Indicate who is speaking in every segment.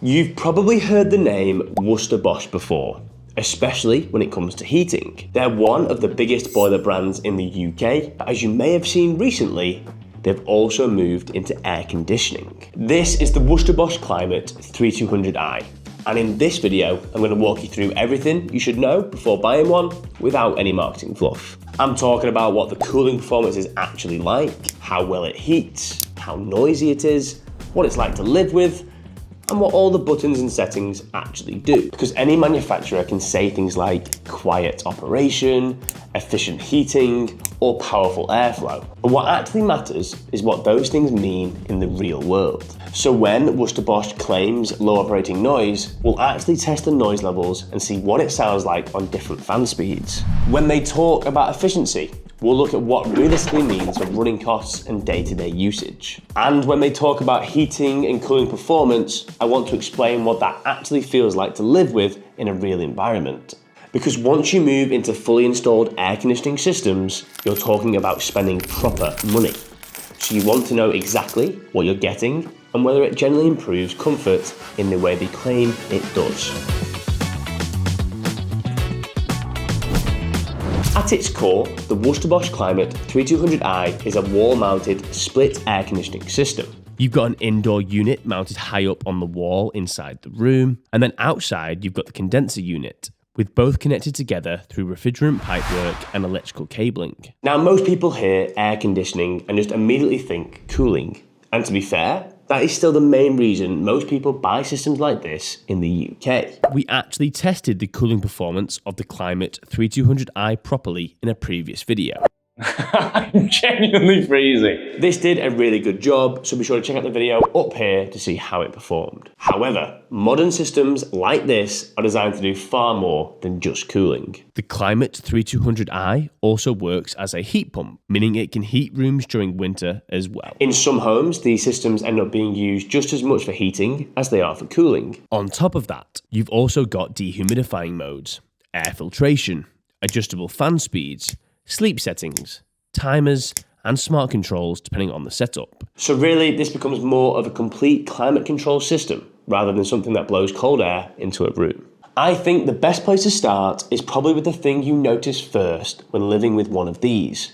Speaker 1: You've probably heard the name Worcester Bosch before, especially when it comes to heating. They're one of the biggest boiler brands in the UK, but as you may have seen recently, they've also moved into air conditioning. This is the Worcester Bosch Climate 3200i, and in this video, I'm going to walk you through everything you should know before buying one without any marketing fluff. I'm talking about what the cooling performance is actually like, how well it heats, how noisy it is, what it's like to live with, and what all the buttons and settings actually do. Because any manufacturer can say things like quiet operation, efficient heating, or powerful airflow. But what actually matters is what those things mean in the real world. So when Worcester Bosch claims low operating noise, we'll actually test the noise levels and see what it sounds like on different fan speeds. When they talk about efficiency, we'll look at what realistically means for running costs and day-to-day usage. And when they talk about heating and cooling performance, I want to explain what that actually feels like to live with in a real environment. Because once you move into fully installed air conditioning systems, you're talking about spending proper money. So you want to know exactly what you're getting and whether it generally improves comfort in the way they claim it does. At its core, the Worcester Bosch Climate 3200i is a wall-mounted split air conditioning system. You've got an indoor unit mounted high up on the wall inside the room, and then outside you've got the condenser unit, with both connected together through refrigerant pipework and electrical cabling. Now, most people hear air conditioning and just immediately think cooling. And to be fair, that is still the main reason most people buy systems like this in the UK. We actually tested the cooling performance of the Climate 3200i properly in a previous video.
Speaker 2: I'm genuinely freezing.
Speaker 1: This did a really good job, so be sure to check out the video up here to see how it performed. However, modern systems like this are designed to do far more than just cooling. The Climate 3200i also works as a heat pump, meaning it can heat rooms during winter as well. In some homes, these systems end up being used just as much for heating as they are for cooling. On top of that, you've also got dehumidifying modes, air filtration, adjustable fan speeds, sleep settings, timers, and smart controls depending on the setup. So really, this becomes more of a complete climate control system rather than something that blows cold air into a room. I think the best place to start is probably with the thing you notice first when living with one of these,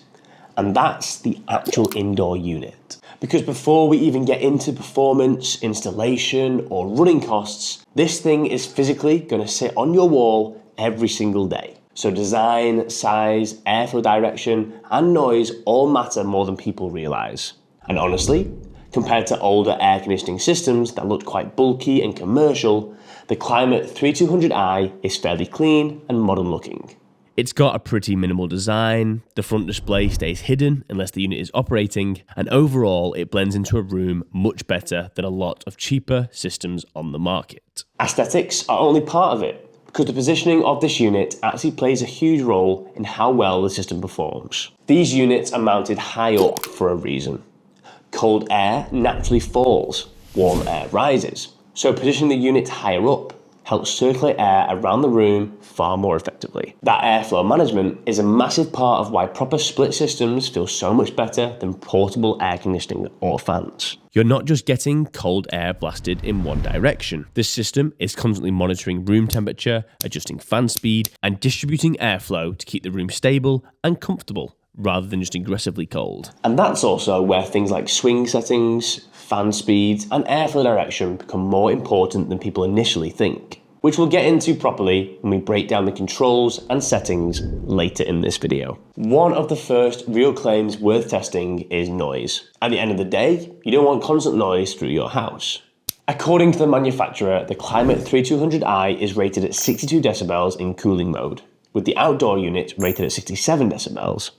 Speaker 1: and that's the actual indoor unit. Because before we even get into performance, installation, or running costs, this thing is physically going to sit on your wall every single day. So design, size, airflow direction, and noise all matter more than people realise. And honestly, compared to older air conditioning systems that looked quite bulky and commercial, the Climate 3200i is fairly clean and modern looking. It's got a pretty minimal design, the front display stays hidden unless the unit is operating, and overall it blends into a room much better than a lot of cheaper systems on the market. Aesthetics are only part of it, because the positioning of this unit actually plays a huge role in how well the system performs. These units are mounted high up for a reason. Cold air naturally falls, warm air rises. So positioning the unit higher up helps circulate air around the room far more effectively. That airflow management is a massive part of why proper split systems feel so much better than portable air conditioning or fans. You're not just getting cold air blasted in one direction. This system is constantly monitoring room temperature, adjusting fan speed, and distributing airflow to keep the room stable and comfortable, rather than just aggressively cold. And that's also where things like swing settings, fan speeds, and airflow direction become more important than people initially think, which we'll get into properly when we break down the controls and settings later in this video. One of the first real claims worth testing is noise. At the end of the day, you don't want constant noise through your house. According to the manufacturer, the Climate 3200i is rated at 62 decibels in cooling mode, with the outdoor unit rated at 67 decibels.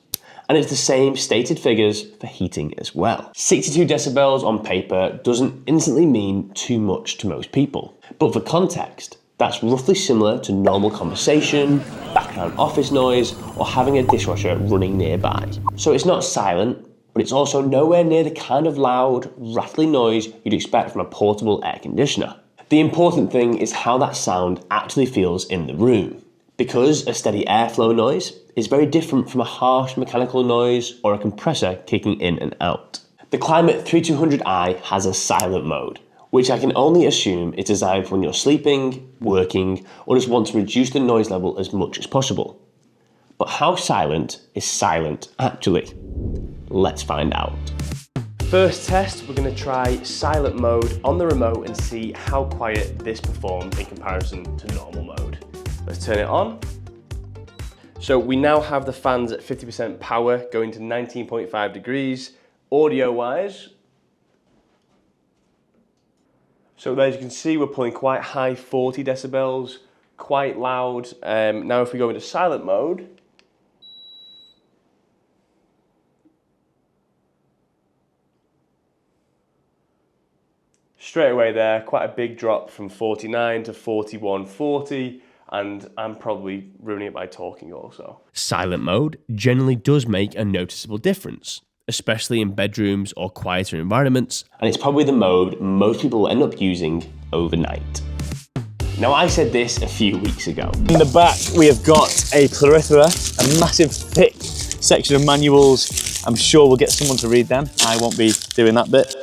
Speaker 1: And it's the same stated figures for heating as well. 62 decibels on paper doesn't instantly mean too much to most people. But for context, that's roughly similar to normal conversation, background office noise, or having a dishwasher running nearby. So it's not silent, but it's also nowhere near the kind of loud, rattly noise you'd expect from a portable air conditioner. The important thing is how that sound actually feels in the room. Because a steady airflow noise is very different from a harsh mechanical noise or a compressor kicking in and out. The Climate 3200i has a silent mode, which I can only assume is designed for when you're sleeping, working, or just want to reduce the noise level as much as possible. But how silent is silent actually? Let's find out. First test, we're going to try silent mode on the remote and see how quiet this performs in comparison to normal mode. Let's turn it on. So we now have the fans at 50% power, going to 19.5 degrees. Audio-wise, so as you can see, we're pulling quite high 40 decibels, quite loud. Now if we go into silent mode, straight away there, quite a big drop from 49 to 41.40, and I'm probably ruining it by talking also. Silent mode generally does make a noticeable difference, especially in bedrooms or quieter environments, and it's probably the mode most people end up using overnight. Now, I said this a few weeks ago.
Speaker 2: In the back, we have got a plethora, a massive thick section of manuals. I'm sure we'll get someone to read them. I won't be doing that bit.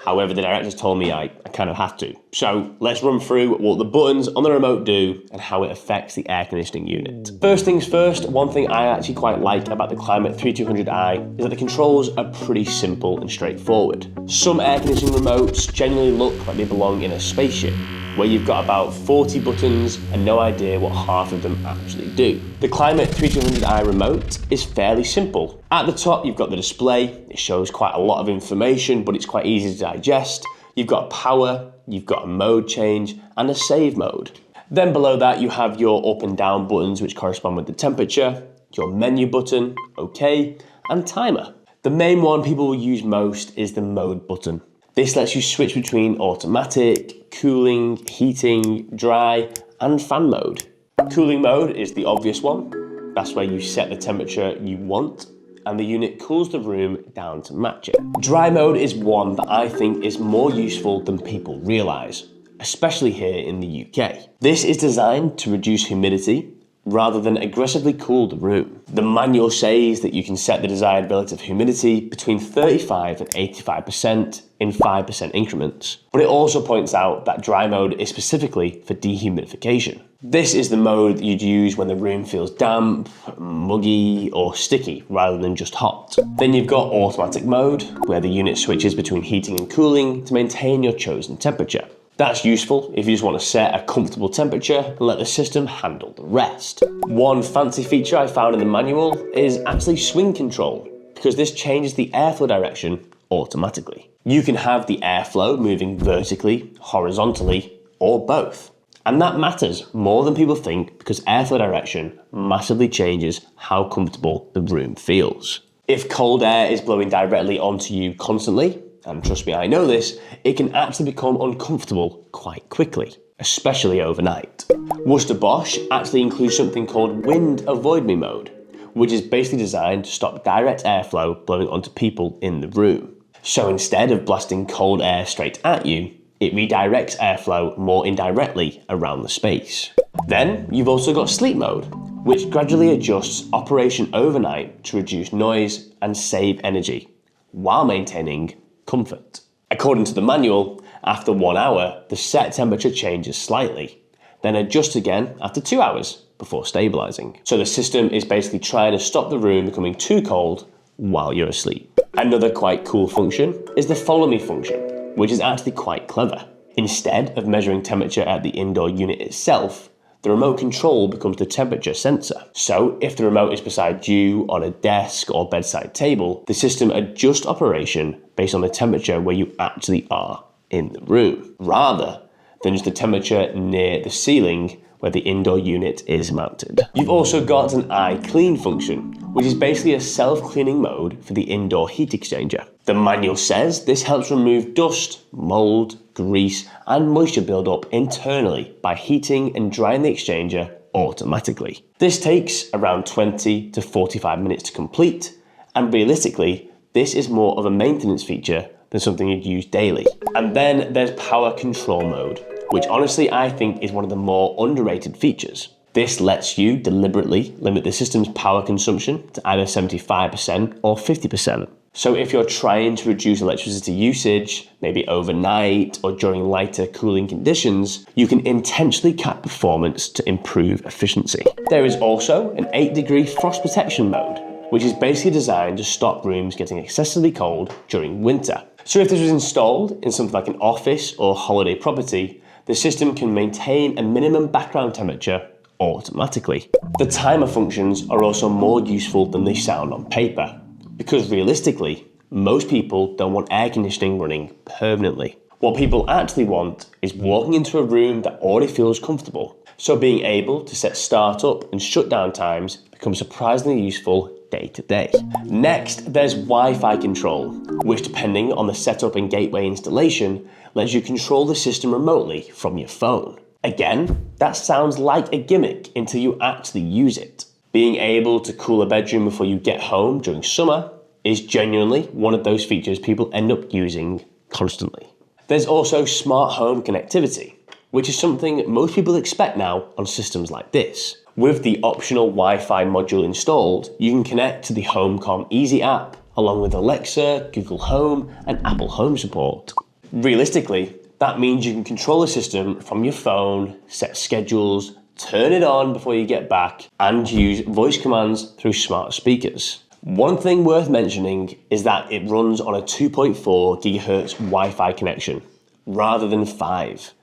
Speaker 1: However, the directors told me I kind of have to. So let's run through what the buttons on the remote do and how it affects the air conditioning unit. First things first, one thing I actually quite like about the Climate 3200i is that the controls are pretty simple and straightforward. Some air conditioning remotes genuinely look like they belong in a spaceship, where you've got about 40 buttons and no idea what half of them actually do. The Climate 3200i remote is fairly simple. At the top, you've got the display. It shows quite a lot of information, but it's quite easy to digest. You've got power, you've got a mode change, and a save mode. Then below that, you have your up and down buttons, which correspond with the temperature, your menu button, OK, and timer. The main one people will use most is the mode button. This lets you switch between automatic, cooling, heating, dry, and fan mode. Cooling mode is the obvious one. That's where you set the temperature you want, and the unit cools the room down to match it. Dry mode is one that I think is more useful than people realise, especially here in the UK. This is designed to reduce humidity rather than aggressively cool the room. The manual says that you can set the desired relative humidity between 35 and 85% in 5% increments, but it also points out that dry mode is specifically for dehumidification. This is the mode that you'd use when the room feels damp, muggy, or sticky rather than just hot. Then you've got automatic mode, where the unit switches between heating and cooling to maintain your chosen temperature. That's useful if you just want to set a comfortable temperature and let the system handle the rest. One fancy feature I found in the manual is actually swing control, because this changes the airflow direction automatically. You can have the airflow moving vertically, horizontally, or both. And that matters more than people think, because airflow direction massively changes how comfortable the room feels. If cold air is blowing directly onto you constantly, and trust me, I know this, it can actually become uncomfortable quite quickly, especially overnight. Worcester Bosch actually includes something called Wind Avoid Me mode, which is basically designed to stop direct airflow blowing onto people in the room. So instead of blasting cold air straight at you, it redirects airflow more indirectly around the space. Then you've also got sleep mode, which gradually adjusts operation overnight to reduce noise and save energy, while maintaining comfort. According to the manual, after 1 hour, the set temperature changes slightly, then adjusts again after 2 hours before stabilizing. So the system is basically trying to stop the room becoming too cold while you're asleep. Another quite cool function is the follow me function, which is actually quite clever. Instead of measuring temperature at the indoor unit itself, the remote control becomes the temperature sensor. So if the remote is beside you on a desk or bedside table, the system adjusts operation based on the temperature where you actually are in the room, rather than just the temperature near the ceiling where the indoor unit is mounted. You've also got an iClean function, which is basically a self-cleaning mode for the indoor heat exchanger. The manual says this helps remove dust, mold, grease, and moisture buildup internally by heating and drying the exchanger automatically. This takes around 20 to 45 minutes to complete, and realistically, this is more of a maintenance feature than something you'd use daily. And then there's power control mode, which honestly I think is one of the more underrated features. This lets you deliberately limit the system's power consumption to either 75% or 50%. So if you're trying to reduce electricity usage, maybe overnight or during lighter cooling conditions, you can intentionally cap performance to improve efficiency. There is also an 8-degree frost protection mode, which is basically designed to stop rooms getting excessively cold during winter. So if this was installed in something like an office or holiday property, the system can maintain a minimum background temperature automatically. The timer functions are also more useful than they sound on paper, because realistically, most people don't want air conditioning running permanently. What people actually want is walking into a room that already feels comfortable. So being able to set startup and shutdown times becomes surprisingly useful day to day. Next, there's Wi-Fi control, which depending on the setup and gateway installation, lets you control the system remotely from your phone. Again, that sounds like a gimmick until you actually use it. Being able to cool a bedroom before you get home during summer is genuinely one of those features people end up using constantly. There's also smart home connectivity, which is something most people expect now on systems like this. With the optional Wi-Fi module installed, you can connect to the HomeCom Easy app, along with Alexa, Google Home, and Apple Home support. Realistically, that means you can control the system from your phone, set schedules, turn it on before you get back, and use voice commands through smart speakers. One thing worth mentioning is that it runs on a 2.4 GHz Wi-Fi connection, rather than 5.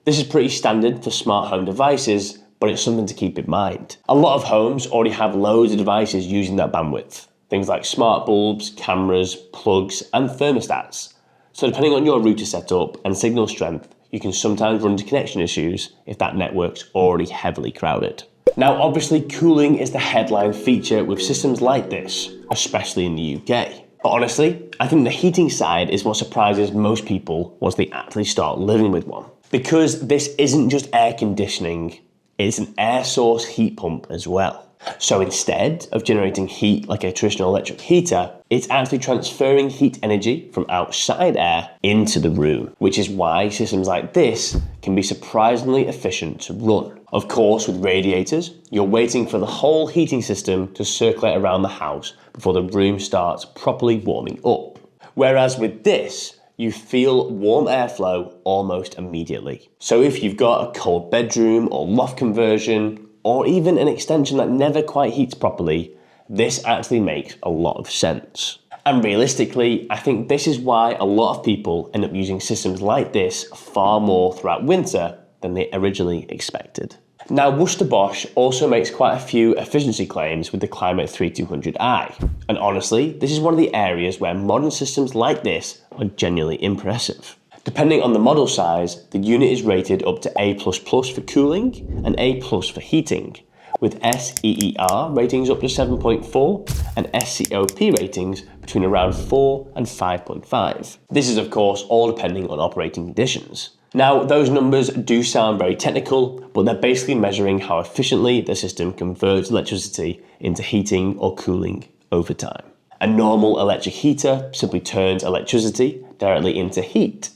Speaker 1: This is pretty standard for smart home devices, but it's something to keep in mind. A lot of homes already have loads of devices using that bandwidth, things like smart bulbs, cameras, plugs, and thermostats. So depending on your router setup and signal strength, you can sometimes run into connection issues if that network's already heavily crowded. Now, obviously, cooling is the headline feature with systems like this, especially in the UK. But honestly, I think the heating side is what surprises most people once they actually start living with one. Because this isn't just air conditioning, it's an air source heat pump as well. So instead of generating heat like a traditional electric heater, it's actually transferring heat energy from outside air into the room, which is why systems like this can be surprisingly efficient to run. Of course, with radiators, you're waiting for the whole heating system to circulate around the house before the room starts properly warming up. Whereas with this, you feel warm airflow almost immediately. So if you've got a cold bedroom or loft conversion, or even an extension that never quite heats properly, this actually makes a lot of sense. And realistically, I think this is why a lot of people end up using systems like this far more throughout winter than they originally expected. Now, Worcester Bosch also makes quite a few efficiency claims with the Climate 3200i. And honestly, this is one of the areas where modern systems like this are genuinely impressive. Depending on the model size, the unit is rated up to A++ for cooling and A+ for heating, with SEER ratings up to 7.4 and SCOP ratings between around 4 and 5.5. This is of course all depending on operating conditions. Now, those numbers do sound very technical, but they're basically measuring how efficiently the system converts electricity into heating or cooling over time. A normal electric heater simply turns electricity directly into heat,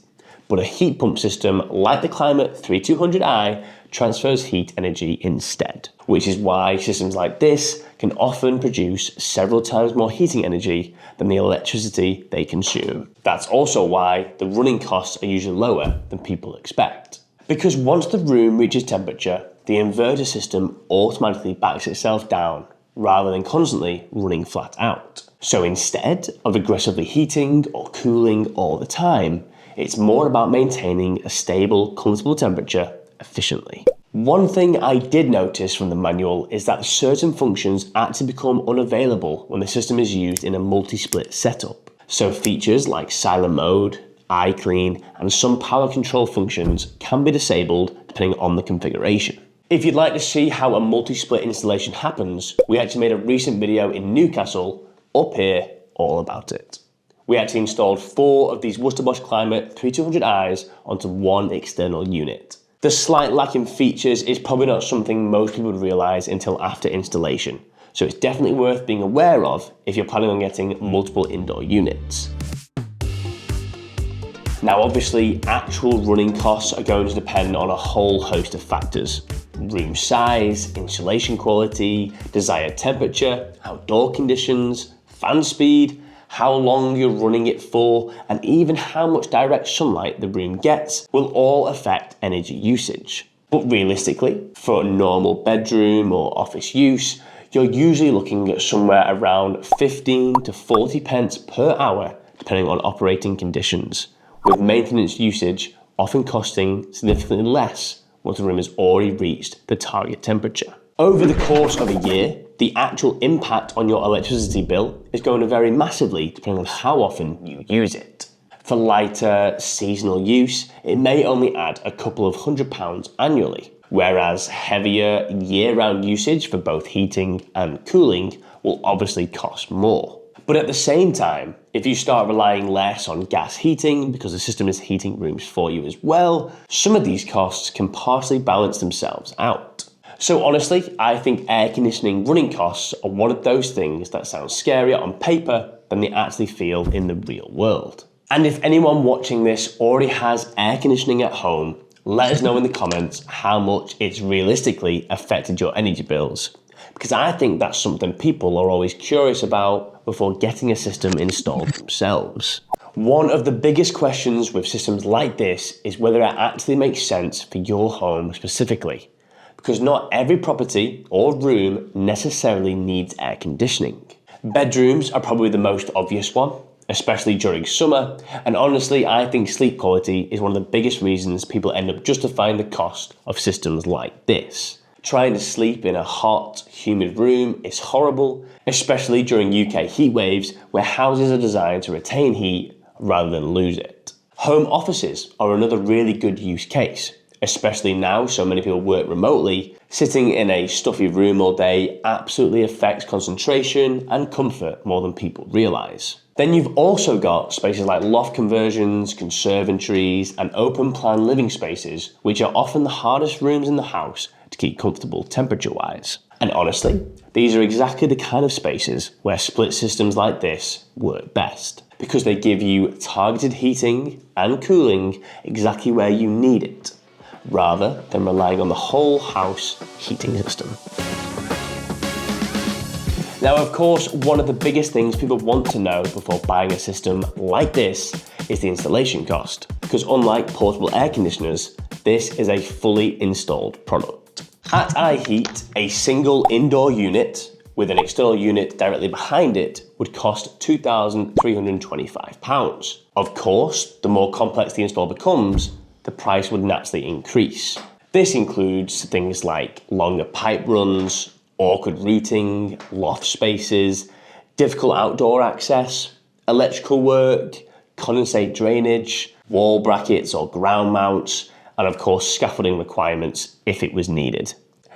Speaker 1: but a heat pump system like the Climate 3200i transfers heat energy instead, which is why systems like this can often produce several times more heating energy than the electricity they consume. That's also why the running costs are usually lower than people expect. Because once the room reaches temperature, the inverter system automatically backs itself down rather than constantly running flat out. So instead of aggressively heating or cooling all the time, it's more about maintaining a stable, comfortable temperature efficiently. One thing I did notice from the manual is that certain functions actually become unavailable when the system is used in a multi-split setup. So features like silent mode, eye clean, and some power control functions can be disabled depending on the configuration. If you'd like to see how a multi-split installation happens, we actually made a recent video in Newcastle, up here, all about it. We actually installed 4 of these Worcester Bosch Climate 3200i's onto one external unit. The slight lack in features is probably not something most people would realise until after installation, so it's definitely worth being aware of if you're planning on getting multiple indoor units. Now obviously, actual running costs are going to depend on a whole host of factors. Room size, insulation quality, desired temperature, outdoor conditions, fan speed, how long you're running it for, and even how much direct sunlight the room gets will all affect energy usage. But realistically, for a normal bedroom or office use, you're usually looking at somewhere around 15 to 40 pence per hour, depending on operating conditions, with maintenance usage often costing significantly less once the room has already reached the target temperature. Over the course of a year, the actual impact on your electricity bill is going to vary massively depending on how often you use it. For lighter, seasonal use, it may only add a couple of £100 annually, whereas heavier, year-round usage for both heating and cooling will obviously cost more. But at the same time, if you start relying less on gas heating because the system is heating rooms for you as well, some of these costs can partially balance themselves out. So honestly, I think air conditioning running costs are one of those things that sound scarier on paper than they actually feel in the real world. And if anyone watching this already has air conditioning at home, let us know in the comments how much it's realistically affected your energy bills, because I think that's something people are always curious about before getting a system installed themselves. One of the biggest questions with systems like this is whether it actually makes sense for your home specifically, because not every property or room necessarily needs air conditioning. Bedrooms are probably the most obvious one, especially during summer, and honestly I think sleep quality is one of the biggest reasons people end up justifying the cost of systems like this. Trying to sleep in a hot, humid room is horrible, especially during UK heat waves where houses are designed to retain heat rather than lose it. Home offices are another really good use case, especially now so many people work remotely. Sitting in a stuffy room all day absolutely affects concentration and comfort more than people realise. Then you've also got spaces like loft conversions, conservatories, and open plan living spaces, which are often the hardest rooms in the house to keep comfortable temperature-wise. And honestly, these are exactly the kind of spaces where split systems like this work best, because they give you targeted heating and cooling exactly where you need it, rather than relying on the whole house heating system. Now, of course, one of the biggest things people want to know before buying a system like this is the installation cost, because unlike portable air conditioners, this is a fully installed product. At iHeat, a single indoor unit with an external unit directly behind it would cost £2,325. Of course, the more complex the install becomes, the price would naturally increase. This includes things like longer pipe runs, awkward routing, loft spaces, difficult outdoor access, electrical work, condensate drainage, wall brackets or ground mounts, and of course scaffolding requirements if it was needed.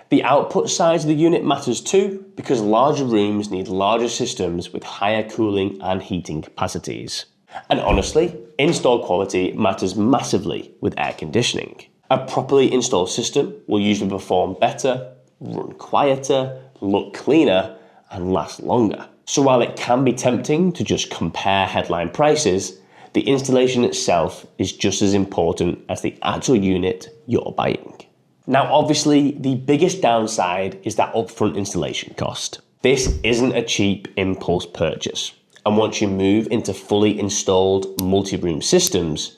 Speaker 1: The output size of the unit matters too, because larger rooms need larger systems with higher cooling and heating capacities. And honestly, install quality matters massively with air conditioning. A properly installed system will usually perform better, run quieter, look cleaner, and last longer. So while it can be tempting to just compare headline prices, the installation itself is just as important as the actual unit you're buying. Now, obviously, the biggest downside is that upfront installation cost. This isn't a cheap impulse purchase, and once you move into fully installed multi-room systems,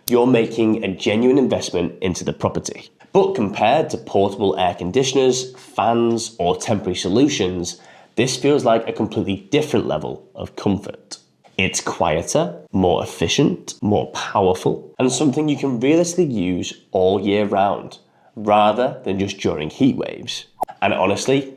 Speaker 1: you're making a genuine investment into the property. But compared to portable air conditioners, fans, or temporary solutions, this feels like a completely different level of comfort. It's quieter, more efficient, more powerful, and something you can realistically use all year round, rather than just during heat waves. And honestly,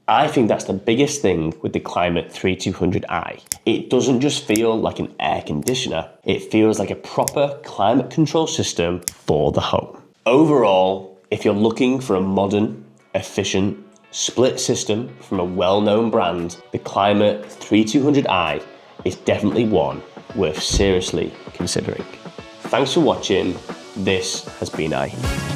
Speaker 1: I think that's the biggest thing with the Climate 3200i. It doesn't just feel like an air conditioner, it feels like a proper climate control system for the home. Overall, if you're looking for a modern, efficient, split system from a well-known brand, the Climate 3200i is definitely one worth seriously considering. Thanks for watching. This has been iHeat.